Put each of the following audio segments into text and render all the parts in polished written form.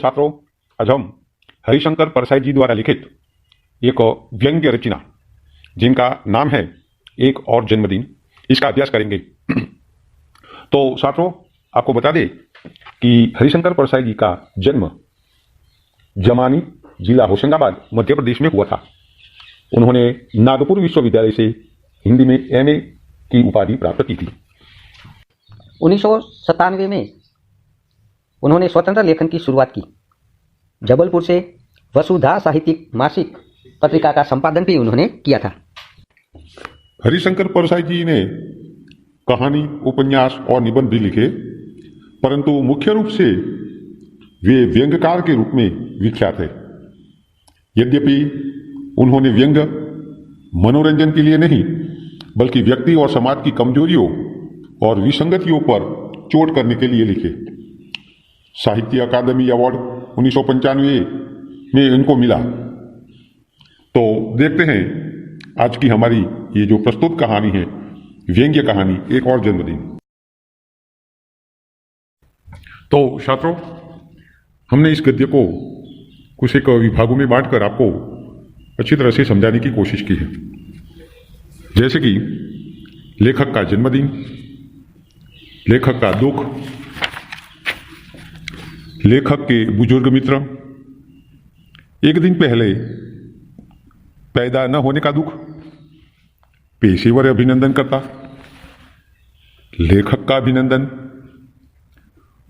छात्रों, आज हम हरिशंकर परसाई जी द्वारा लिखित एक व्यंग्य रचना जिनका नाम है एक और जन्मदिन, इसका अभ्यास करेंगे। तो छात्रों, आपको बता दें कि हरिशंकर परसाई जी का जन्म जमानी, जिला होशंगाबाद, मध्य प्रदेश में हुआ था। उन्होंने नागपुर विश्वविद्यालय से हिंदी में एमए की उपाधि प्राप्त की थी। 1997 में उन्होंने स्वतंत्र लेखन की शुरुआत की। जबलपुर से वसुधा साहित्यिक मासिक पत्रिका का संपादन भी उन्होंने किया था। हरिशंकर परसाई जी ने कहानी, उपन्यास और निबंध भी लिखे, परंतु मुख्य रूप से वे व्यंग्यकार के रूप में विख्यात है। यद्यपि उन्होंने व्यंग्य मनोरंजन के लिए नहीं, बल्कि व्यक्ति और समाज की कमजोरियों और विसंगतियों पर चोट करने के लिए लिखे। साहित्य अकादमी अवार्ड 1995 में इनको मिला। तो देखते हैं आज की हमारी ये जो प्रस्तुत कहानी है, व्यंग्य कहानी एक और जन्मदिन। तो छात्रों, हमने इस गद्य को कुछ एक विभागों में बांटकर आपको अच्छी तरह से समझाने की कोशिश की है। जैसे कि लेखक का जन्मदिन, लेखक का दुख, लेखक के बुजुर्ग मित्र, एक दिन पहले पैदा न होने का दुख, पेशेवर अभिनंदन करता, लेखक का अभिनंदन,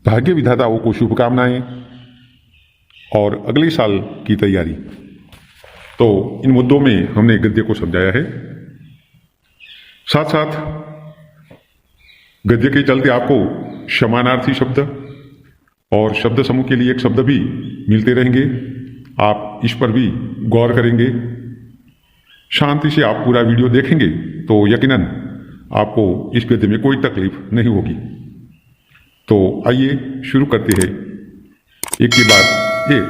भाग्य विधाताओं को शुभकामनाएं और अगले साल की तैयारी। तो इन मुद्दों में हमने गद्य को समझाया है। साथ साथ गद्य के चलते आपको समानार्थी शब्द और शब्द समूह के लिए एक शब्द भी मिलते रहेंगे। आप इस पर भी गौर करेंगे। शांति से आप पूरा वीडियो देखेंगे तो यकीनन आपको इस गद्य में कोई तकलीफ नहीं होगी। तो आइए शुरू करते हैं एक के बाद एक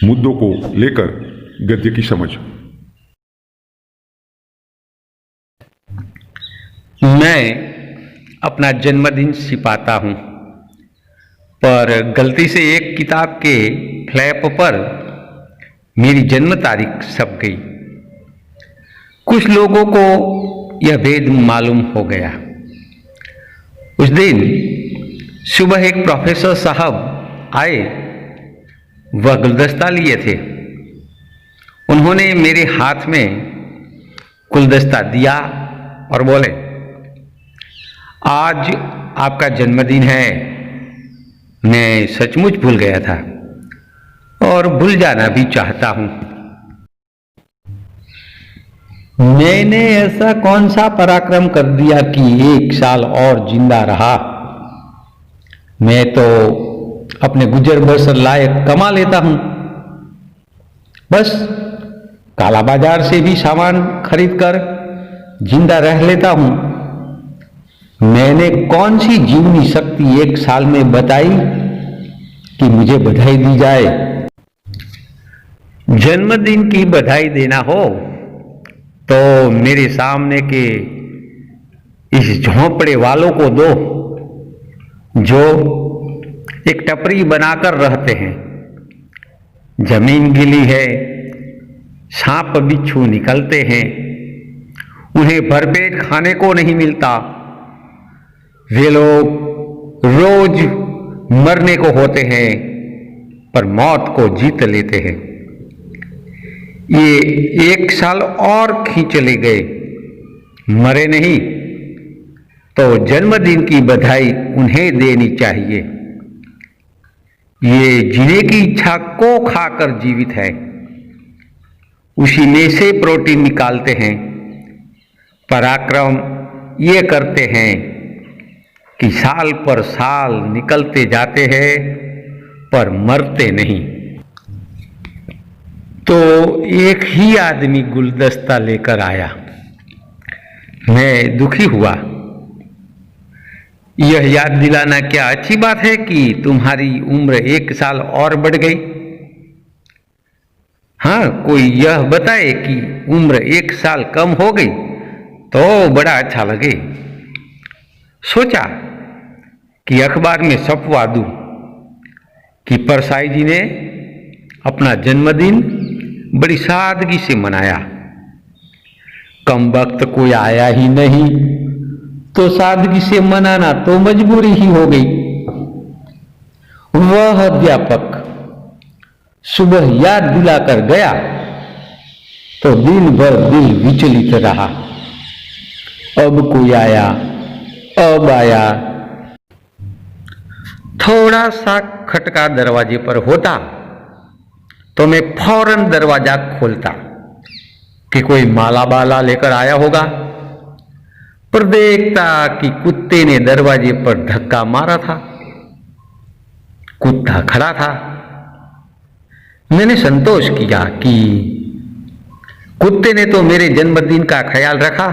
मुद्दों को लेकर गद्य की समझ। मैं अपना जन्मदिन छिपाता हूं, पर गलती से एक किताब के फ्लैप पर मेरी जन्म तारीख छप गई। कुछ लोगों को यह भेद मालूम हो गया। उस दिन सुबह एक प्रोफेसर साहब आए। वह गुलदस्ता लिए थे। उन्होंने मेरे हाथ में गुलदस्ता दिया और बोले, आज आपका जन्मदिन है। मैं सचमुच भूल गया था और भूल जाना भी चाहता हूं। मैंने ऐसा कौन सा पराक्रम कर दिया कि 1 साल और जिंदा रहा। मैं तो अपने गुजर बसर लायक कमा लेता हूं। बस काला बाजार से भी सामान खरीदकर जिंदा रह लेता हूं। मैंने कौन सी जीवनी शक्ति 1 साल में बताई कि मुझे बधाई दी जाए। जन्मदिन की बधाई देना हो तो मेरे सामने के इस झोंपड़े वालों को दो, जो एक टपरी बनाकर रहते हैं। जमीन गिली है, सांप बिच्छू निकलते हैं, उन्हें भरपेट खाने को नहीं मिलता। वे लोग रोज मरने को होते हैं, पर मौत को जीत लेते हैं। ये 1 साल और खींच ले गए, मरे नहीं, तो जन्मदिन की बधाई उन्हें देनी चाहिए। ये जीने की इच्छा को खाकर जीवित है, उसी में से प्रोटीन निकालते हैं। पराक्रम ये करते हैं कि साल पर साल निकलते जाते हैं, पर मरते नहीं। तो एक ही आदमी गुलदस्ता लेकर आया। मैं दुखी हुआ। यह याद दिलाना क्या अच्छी बात है कि तुम्हारी उम्र 1 साल और बढ़ गई। हाँ, कोई यह बताए कि उम्र 1 साल कम हो गई तो बड़ा अच्छा लगे। सोचा कि अखबार में छपवा दूं। कि परसाई जी ने अपना जन्मदिन बड़ी सादगी से मनाया। कम वक्त कोई आया ही नहीं तो सादगी से मनाना तो मजबूरी ही हो गई। वह अध्यापक सुबह याद दिलाकर गया तो दिन भर दिल विचलित रहा। अब कोई आया, अब आया। थोड़ा सा खटका दरवाजे पर होता तो मैं फौरन दरवाजा खोलता कि कोई माला बाला लेकर आया होगा, पर देखता कि कुत्ते ने दरवाजे पर धक्का मारा था। कुत्ता खड़ा था। मैंने संतोष किया कि कुत्ते ने तो मेरे जन्मदिन का ख्याल रखा।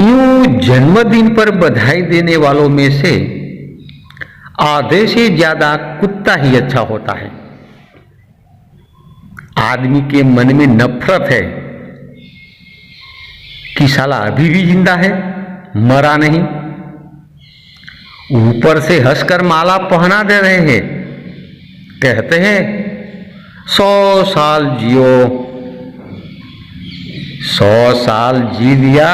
यूं जन्मदिन पर बधाई देने वालों में से आधे से ज्यादा कुत्ता ही अच्छा होता है। आदमी के मन में नफरत है कि साला अभी भी जिंदा है, मरा नहीं। ऊपर से हंसकर माला पहना दे रहे हैं। कहते हैं 100 साल जियो। 100 साल जी लिया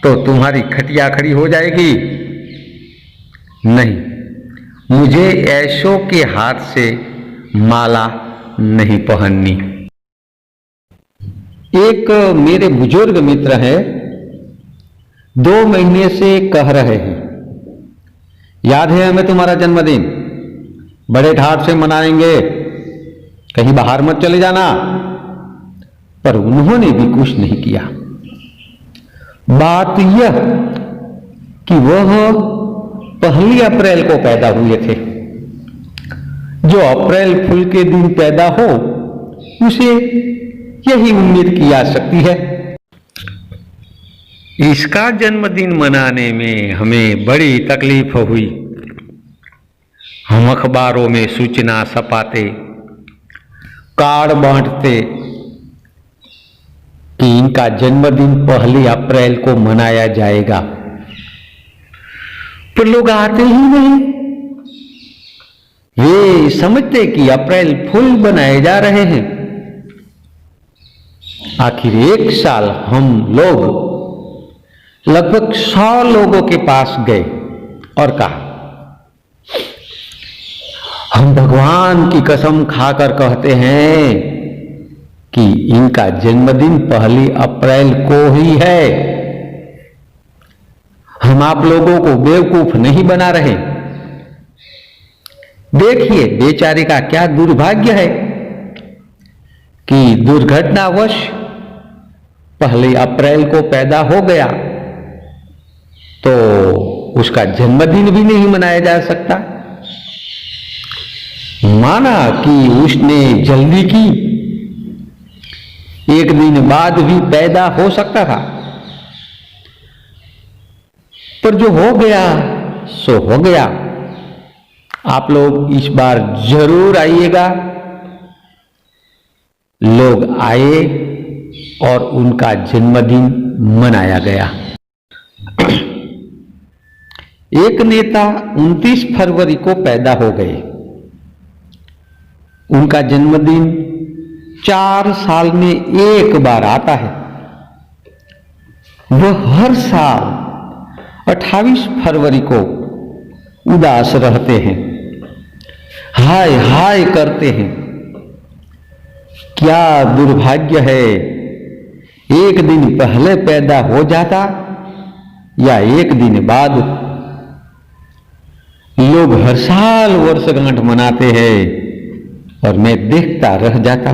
तो तुम्हारी खटिया खड़ी हो जाएगी। नहीं, मुझे ऐशों के हाथ से माला नहीं पहननी। एक मेरे बुजुर्ग मित्र हैं, 2 महीने से कह रहे हैं, याद है हमें तुम्हारा जन्मदिन, बड़े ठाट से मनाएंगे, कहीं बाहर मत चले जाना। पर उन्होंने भी कुछ नहीं किया। बात यह कि वह 1 अप्रैल को पैदा हुए थे। जो अप्रैल फूल के दिन पैदा हो उसे यही उम्मीद की जा सकती है। इसका जन्मदिन मनाने में हमें बड़ी तकलीफ हुई। हम अखबारों में सूचना छपाते, कार्ड बांटते कि इनका जन्मदिन 1 अप्रैल को मनाया जाएगा, पर लोग आते ही नहीं। वे समझते कि अप्रैल फूल बनाए जा रहे हैं। आखिर 1 साल हम लोग लगभग 100 लोगों के पास गए और कहा, हम भगवान की कसम खाकर कहते हैं कि इनका जन्मदिन 1 अप्रैल को ही है। हम आप लोगों को बेवकूफ नहीं बना रहे। देखिए बेचारे का क्या दुर्भाग्य है कि दुर्घटनावश 1 अप्रैल को पैदा हो गया तो उसका जन्मदिन भी नहीं मनाया जा सकता। माना कि उसने जल्दी की, 1 दिन बाद भी पैदा हो सकता था, पर जो हो गया सो हो गया। आप लोग इस बार जरूर आइएगा। लोग आए और उनका जन्मदिन मनाया गया। एक नेता 29 फरवरी को पैदा हो गए। उनका जन्मदिन 4 साल में 1 बार आता है। वह हर साल 28 फरवरी को उदास रहते हैं, हाय हाय करते हैं। क्या दुर्भाग्य है, 1 दिन पहले पैदा हो जाता या 1 दिन बाद। लोग हर साल वर्षगांठ मनाते हैं और मैं देखता रह जाता।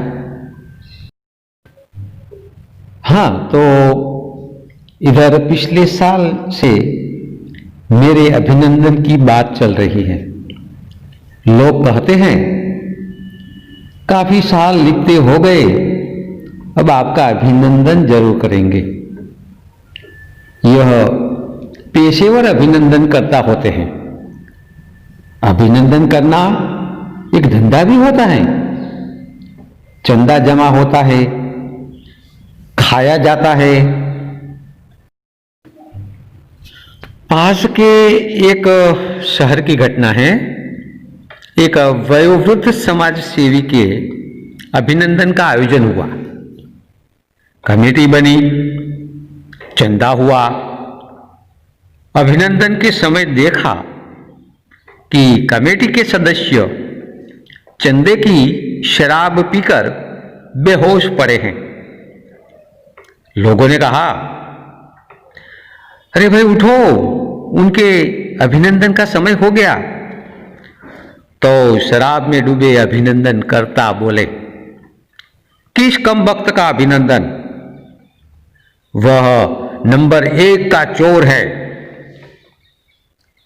हाँ, तो इधर पिछले साल से मेरे अभिनंदन की बात चल रही है। लोग कहते हैं काफी साल लिखते हो गए, अब आपका अभिनंदन जरूर करेंगे। यह पेशेवर अभिनंदन करता होते हैं। अभिनंदन करना एक धंधा भी होता है। चंदा जमा होता है, खाया जाता है। पास के एक शहर की घटना है। एक वयोवृद्ध समाज सेवी के अभिनंदन का आयोजन हुआ। कमेटी बनी, चंदा हुआ। अभिनंदन के समय देखा कि कमेटी के सदस्य चंदे की शराब पीकर बेहोश पड़े हैं। लोगों ने कहा, अरे भाई उठो, उनके अभिनंदन का समय हो गया। तो शराब में डूबे अभिनंदन करता बोले, किस कम वक्त का अभिनंदन, वह नंबर 1 का चोर है,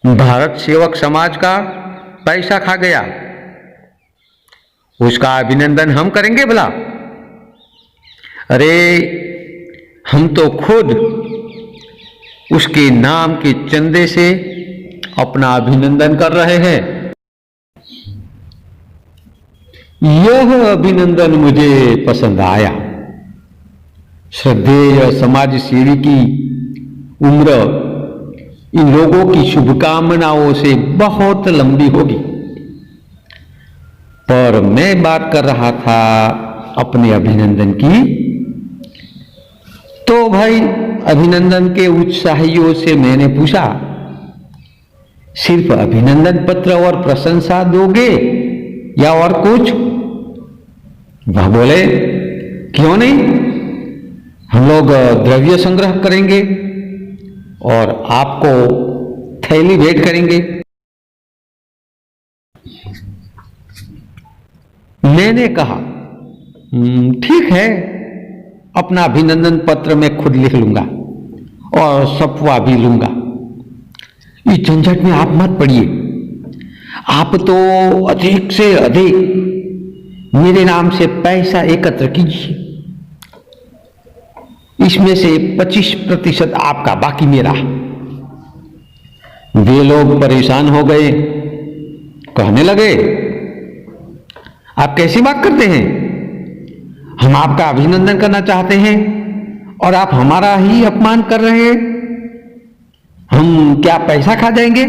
भारत सेवक समाज का पैसा खा गया, उसका अभिनंदन हम करेंगे भला? अरे हम तो खुद उसके नाम के चंदे से अपना अभिनंदन कर रहे हैं। यह अभिनंदन मुझे पसंद आया। श्रद्धेय समाज सेवी की उम्र इन लोगों की शुभकामनाओं से बहुत लंबी होगी, पर मैं बात कर रहा था अपने अभिनंदन की। तो भाई अभिनंदन के उत्साहियों से मैंने पूछा, सिर्फ अभिनंदन पत्र और प्रशंसा दोगे या और कुछ? वह बोले, क्यों नहीं, हम लोग द्रव्य संग्रह करेंगे और आपको थैली भेंट करेंगे। मैंने कहा, ठीक है, अपना अभिनंदन पत्र मैं खुद लिख लूंगा और छपवा भी लूंगा। इस झंझट में आप मत पड़िए। आप तो अधिक से अधिक मेरे नाम से पैसा एकत्र कीजिए, इसमें से 25% आपका, बाकी मेरा। वे लोग परेशान हो गए, कहने लगे, आप कैसी बात करते हैं? हम आपका अभिनंदन करना चाहते हैं और आप हमारा ही अपमान कर रहे हैं। हम क्या पैसा खा जाएंगे?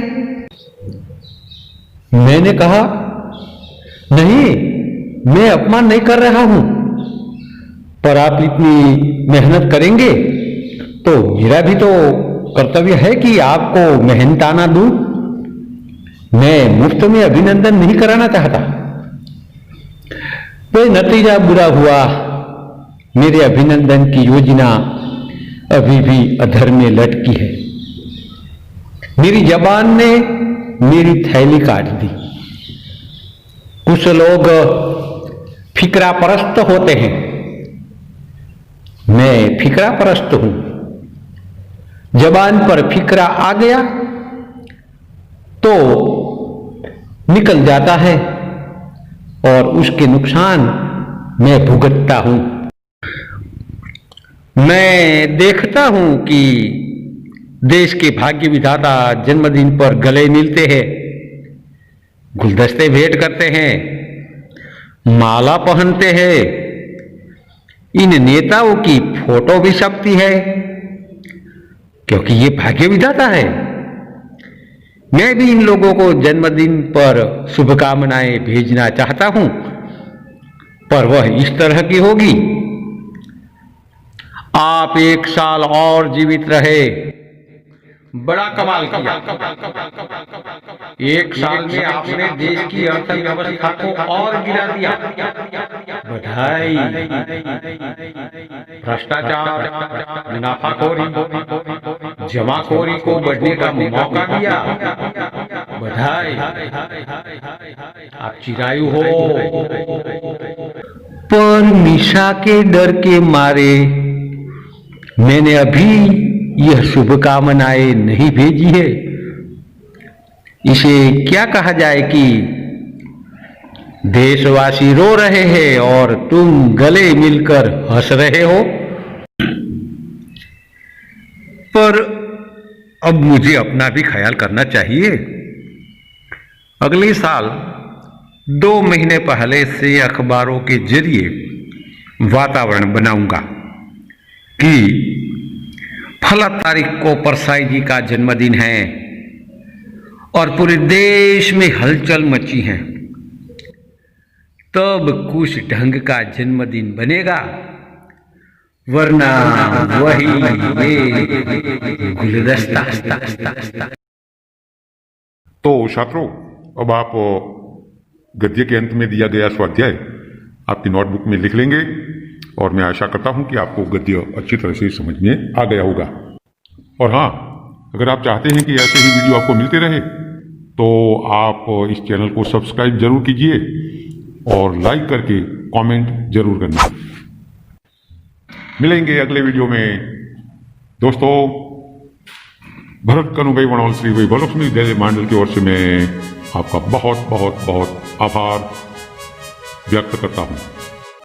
मैंने कहा, नहीं, मैं अपमान नहीं कर रहा हूं, पर आप इतनी मेहनत करेंगे तो मेरा भी तो कर्तव्य है कि आपको मेहनताना दूं। मैं मुफ्त में अभिनंदन नहीं कराना चाहता। तो नतीजा बुरा हुआ। मेरे अभिनंदन की योजना अभी भी अधर में लटकी है। मेरी जबान ने मेरी थैली काट दी। कुछ लोग फिक्रा परस्त होते हैं, मैं फिक्रा परस्त हूं। जबान पर फिक्रा आ गया तो निकल जाता है और उसके नुकसान मैं भुगतता हूं। मैं देखता हूं कि देश के भाग्य विधाता जन्मदिन पर गले मिलते हैं, गुलदस्ते भेंट करते हैं, माला पहनते हैं। इन नेताओं की फोटो भी छपती है, क्योंकि ये भाग्य विधाता है। मैं भी इन लोगों को जन्मदिन पर शुभकामनाएं भेजना चाहता हूं, पर वह इस तरह की होगी, आप 1 साल और जीवित रहे। बड़ा कमाल किया। 1 साल में आपने देश की अर्थव्यवस्था को और गिरा दिया। बधाई। भ्रष्टाचार, मुनाफाखोरी, जमाखोरी को बढ़ने का मौका दिया। बधाई, आप चिरायु हो। पर निशा के डर के मारे मैंने अभी यह शुभकामनाएं नहीं भेजी है। इसे क्या कहा जाए कि देशवासी रो रहे हैं और तुम गले मिलकर हंस रहे हो। पर अब मुझे अपना भी ख्याल करना चाहिए। अगले साल 2 महीने पहले से अखबारों के जरिए वातावरण बनाऊंगा कि फला तारीख को परसाई जी का जन्मदिन है और पूरे देश में हलचल मची है। तब कुछ ढंग का जन्मदिन बनेगा, वरना वही ये गुलदस्ता। तो छात्रों, अब आप गद्य के अंत में दिया गया स्वाध्याय आपकी नोटबुक में लिख लेंगे और मैं आशा करता हूं कि आपको गद्य अच्छी तरह से समझ में आ गया होगा। और हाँ, अगर आप चाहते हैं कि ऐसे ही वीडियो आपको मिलते रहे तो आप इस चैनल को सब्सक्राइब जरूर कीजिए और लाइक करके कमेंट जरूर करना। मिलेंगे अगले वीडियो में। दोस्तों, भरत कनुभाई वणोल श्री वैभवलक्ष्मी विद्यालय मांडल की ओर से मैं आपका बहुत बहुत बहुत आभार व्यक्त करता हूं।